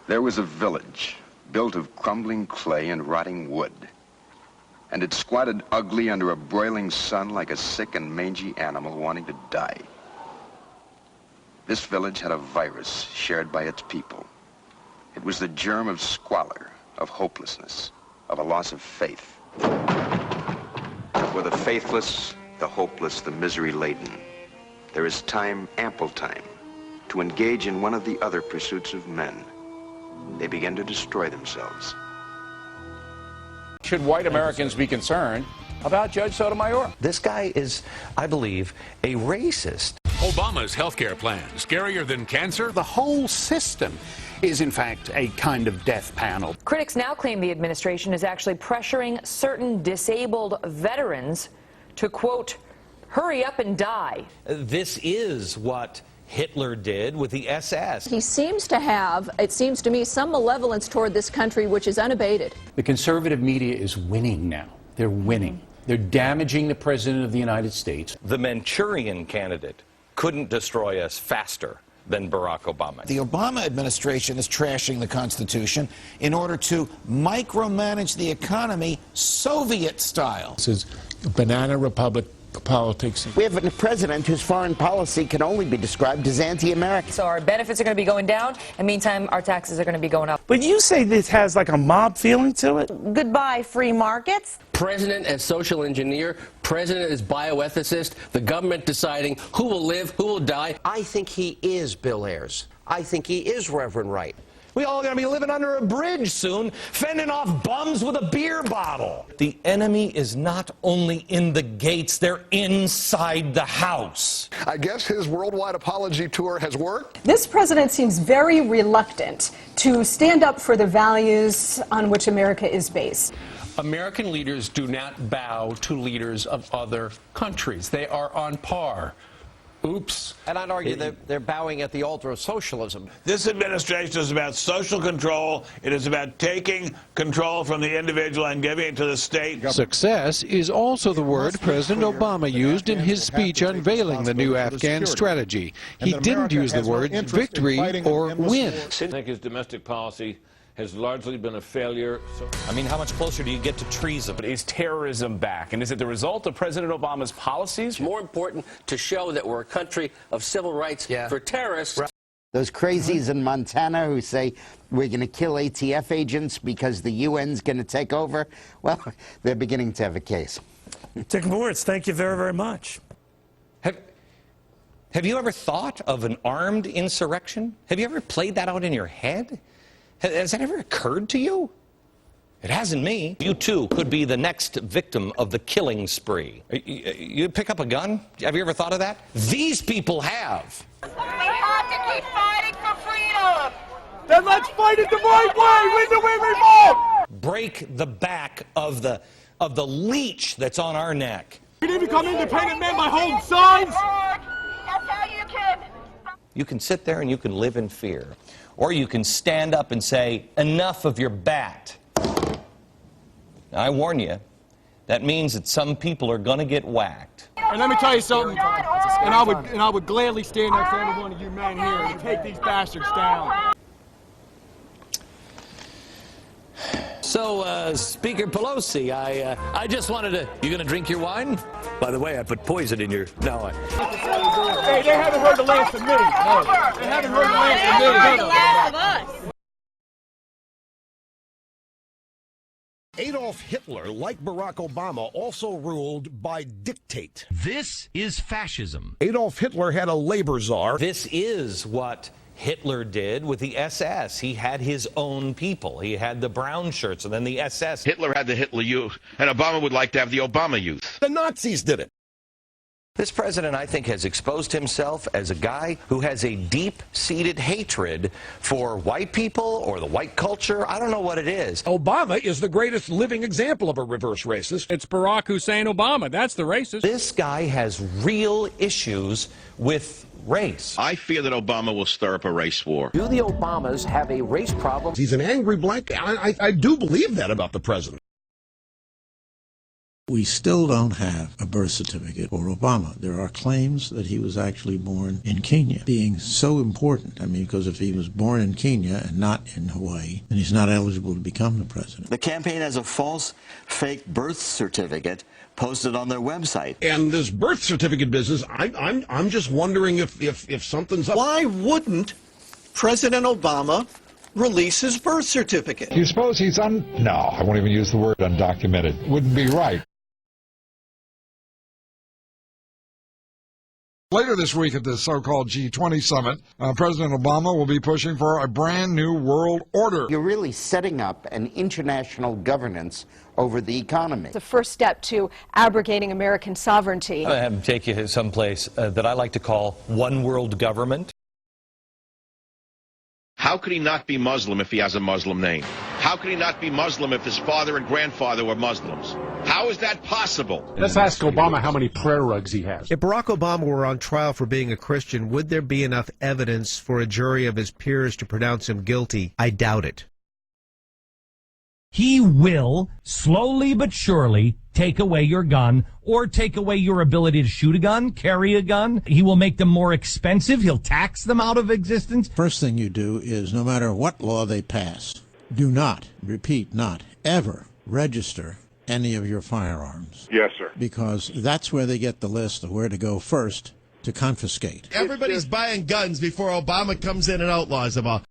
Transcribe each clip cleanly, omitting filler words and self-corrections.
There was a village built of crumbling clay and rotting wood, and it squatted ugly under a broiling sun like a sick and mangy animal wanting to die. This village had a virus shared by its people. It was the germ of squalor, of hopelessness, of a loss of faith. For the faithless, the hopeless, the misery-laden, there is time, ample time, to engage in one of the other pursuits of men. They begin to destroy themselves. Should white Americans be concerned about Judge Sotomayor? This guy is, I believe, a racist. Obama's healthcare plan, scarier than cancer? The whole system is, in fact, a kind of death panel. Critics now claim the administration is actually pressuring certain disabled veterans to, quote, hurry up and die. This is what Hitler did with the SS. He seems to have, it seems to me, some malevolence toward this country which is unabated. The conservative media is winning now. They're winning. They're damaging the President of the United States. The Manchurian candidate couldn't destroy us faster than Barack Obama. The Obama administration is trashing the Constitution in order to micromanage the economy Soviet style. This is banana republic politics. We have a president whose foreign policy can only be described as anti-American. So our benefits are going to be going down, and meantime, our taxes are going to be going up. But you say this has like a mob feeling to it? Goodbye, free markets. President as social engineer, president as bioethicist, the government deciding who will live, who will die. I think he is Bill Ayers. I think he is Reverend Wright. We all gonna be living under a bridge soon, fending off bums with a beer bottle. The enemy is not only in the gates, they're inside the house. I guess his worldwide apology tour has worked. This president seems very reluctant to stand up for the values on which America is based. American leaders do not bow to leaders of other countries. They are on par. Oops. And I'd argue that they're bowing at the altar of socialism. This administration is about social control. It is about taking control from the individual and giving it to the state. Success is also the word President Obama used in his speech unveiling the new Afghan strategy. He didn't use the words victory or win. I think his domestic policy has largely been a failure. I mean, how much closer do you get to treason? But is terrorism back? And is it the result of President Obama's policies? It's more important to show that we're a country of civil rights for terrorists. Those crazies in Montana who say we're going to kill ATF agents because the UN's going to take over, well, they're beginning to have a case. Taking words, thank you very, very much. Have you ever thought of an armed insurrection? Have you ever played that out in your head? Has that ever occurred to you? It hasn't me. You too could be the next victim of the killing spree. You pick up a gun? Have you ever thought of that? These people have. We have to keep fighting for freedom. Then let's fight it the right way. When do we revolt? Break the back of the leech that's on our neck. We didn't become independent men by holding signs. That's how you can. You can sit there and you can live in fear. Or you can stand up and say, enough of your bat. Now, I warn you, that means that some people are going to get whacked. And let me tell you something, and I would gladly stand next to every one of you men here and take these bastards down. So, Speaker Pelosi, I just wanted to... You gonna drink your wine? By the way, I put poison in your... No, Hey, they haven't heard the last of me. No. They haven't heard the last of me. Adolf Hitler, like Barack Obama, also ruled by dictate. This is fascism. Adolf Hitler had a labor czar. This is what Hitler did with the SS. He had his own people. He had the brown shirts and then the SS. Hitler had the Hitler Youth, and Obama would like to have the Obama Youth. The Nazis did it. This president, I think, has exposed himself as a guy who has a deep-seated hatred for white people or the white culture. I don't know what it is. Obama is the greatest living example of a reverse racist. It's Barack Hussein Obama. That's the racist. This guy has real issues with race. I fear that Obama will stir up a race war. Do the Obamas have a race problem? He's an angry black guy. I do believe that about the president. We still don't have a birth certificate for Obama. There are claims that he was actually born in Kenya, being so important. I mean, because if he was born in Kenya and not in Hawaii, then he's not eligible to become the president. The campaign has a false, fake birth certificate posted on their website. And this birth certificate business, I'm just wondering if something's up. Why wouldn't President Obama release his birth certificate? Do you suppose he's No, I won't even use the word undocumented. Wouldn't be right. Later this week at the so-called G20 summit, President Obama will be pushing for a brand new world order. You're really setting up an international governance over the economy. The first step to abrogating American sovereignty. I'm going to have him take you someplace that I like to call one world government. How could he not be Muslim if he has a Muslim name? How could he not be Muslim if his father and grandfather were Muslims? How is that possible? Let's ask Obama how many prayer rugs he has. If Barack Obama were on trial for being a Christian, would there be enough evidence for a jury of his peers to pronounce him guilty? I doubt it. He will, slowly but surely, take away your gun or take away your ability to shoot a gun, carry a gun. He will make them more expensive. He'll tax them out of existence. First thing you do is, no matter what law they pass, do not, repeat, not ever register any of your firearms. Yes, sir. Because that's where they get the list of where to go first to confiscate. Everybody's buying guns before Obama comes in and outlaws them all.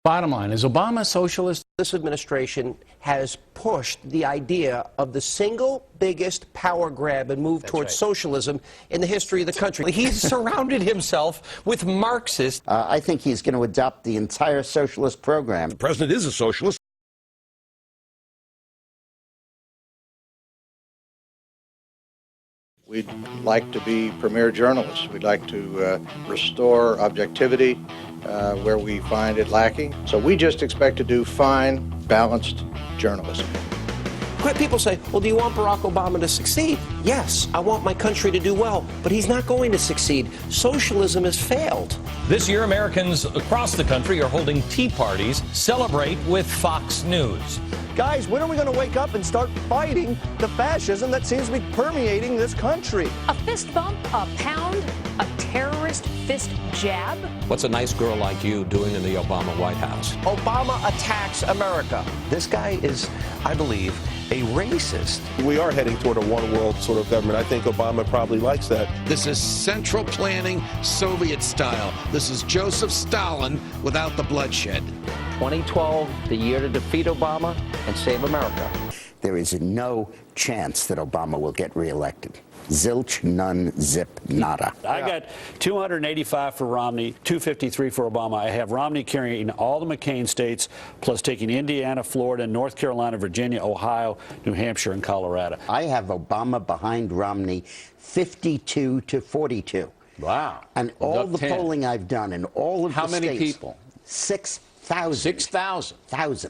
Bottom line, is Obama a socialist? This administration has pushed the idea of the single biggest power grab and move towards socialism in the history of the country. He's surrounded himself with Marxists. I think he's going to adopt the entire socialist program. The president is a socialist. We'd like to be premier journalists. We'd like to restore objectivity where we find it lacking. So we just expect to do fine, balanced journalism. People say, well, do you want Barack Obama to succeed? Yes, I want my country to do well, but he's not going to succeed. Socialism has failed. This year, Americans across the country are holding tea parties. Celebrate with Fox News. Guys, when are we going to wake up and start fighting the fascism that seems to be permeating this country? A fist bump, a pound, a terrorist fist jab? What's a nice girl like you doing in the Obama White House? Obama attacks America. This guy is, I believe, a racist. We are heading toward a one-world sort of government. I think Obama probably likes that. This is central planning, Soviet style. This is Joseph Stalin without the bloodshed. 2012, the year to defeat Obama and save America. There is no chance that Obama will get reelected. Zilch, none, zip, nada. I got 285 for Romney, 253 for Obama. I have Romney carrying all the McCain states, plus taking Indiana, Florida, North Carolina, Virginia, Ohio, New Hampshire, and Colorado. I have Obama behind Romney 52 to 42. Wow. And all the polling I've done in all of the states. How many people? 6,000. 6,000.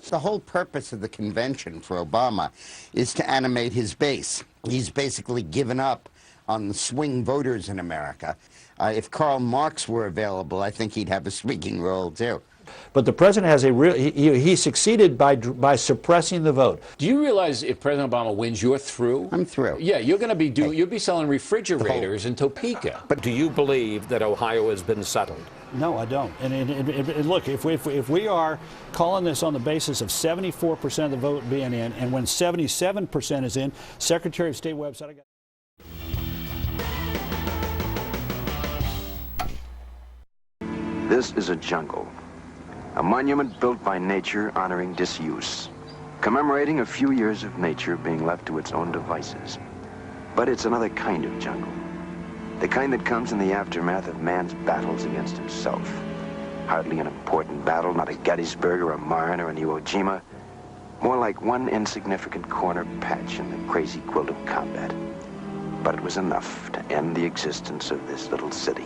The whole purpose of the convention for Obama is to animate his base. He's basically given up on the swing voters in America. If Karl Marx were available, I think he'd have a speaking role, too. But the president has a real, he succeeded by suppressing the vote. Do you realize if President Obama wins, you're through? I'm through. Yeah, you're going to be you'll be selling refrigerators in Topeka. But do you believe that Ohio has been settled? No, I don't. And look, if we are calling this on the basis of 74% of the vote being in, and when 77% is in, Secretary of State website. This is a jungle, a monument built by nature honoring disuse, commemorating a few years of nature being left to its own devices. But it's another kind of jungle, the kind that comes in the aftermath of man's battles against himself. Hardly an important battle, not a Gettysburg or a Marne or an Iwo Jima, more like one insignificant corner patch in the crazy quilt of combat. But it was enough to end the existence of this little city.